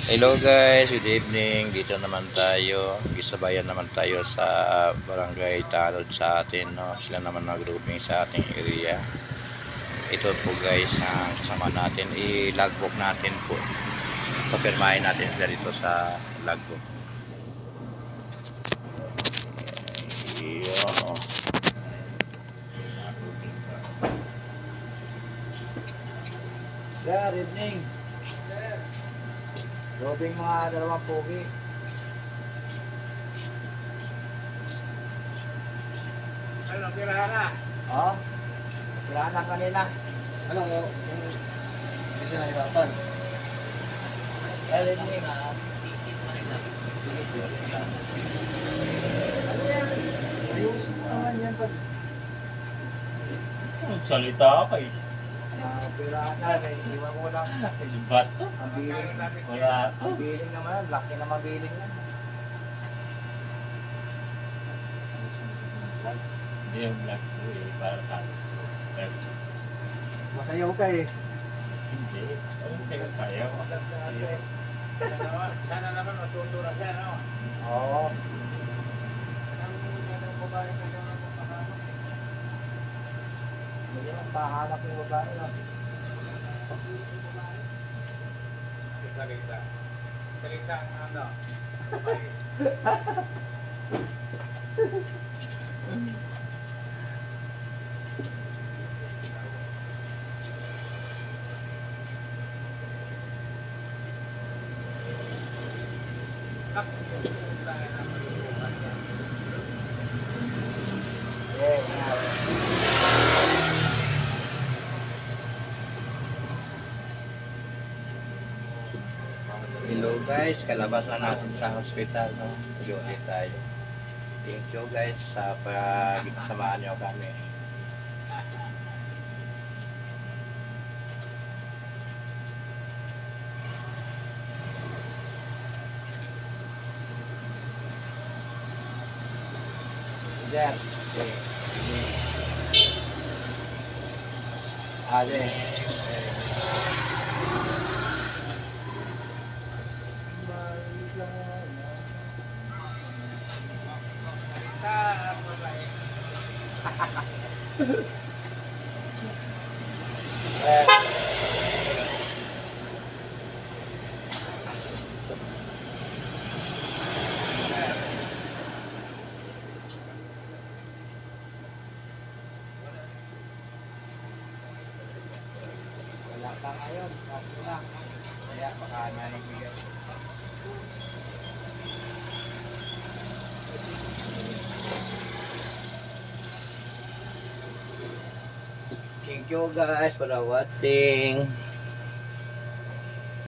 Hello guys, good evening. Dito naman tayo. Gisabayan naman tayo sa barangay Tanod sa atin. No? Sila naman nag-grouping sa ating area. Ito po guys ang kasama natin. I-logbook natin po. Papirmahin natin sila dito sa logbook. Iyon o. Good evening. Grouping mga dalawang pogi. Ano, tirahan na? Oh, tirahan na kanina. Ano, hindi siya nahirapan. Good evening. Ayusin mo naman yan pag... Salita ka eh. Tirahan na. Iwan mo lang. Ba't to? Ang biling. Wala to. Ang biling naman. Laki na mabiling yan. Hindi yung black to eh. Para sa akin. Masayaw ka eh. Hindi. Anong siya sayaw? Sana naman matuturo siya, no? Oo. Hindi naman pahanap yung babae. No? Salita. Salita ang ano. Hello guys, kalabas na natin sa hospital, no? Ulit tayo. Thank you guys sa pag-samahan nyo kami. Diyan. Okay. Ade. Wala pa ngayon. Okay lang. Kaya baka nanibigyan. Thank you guys for watching.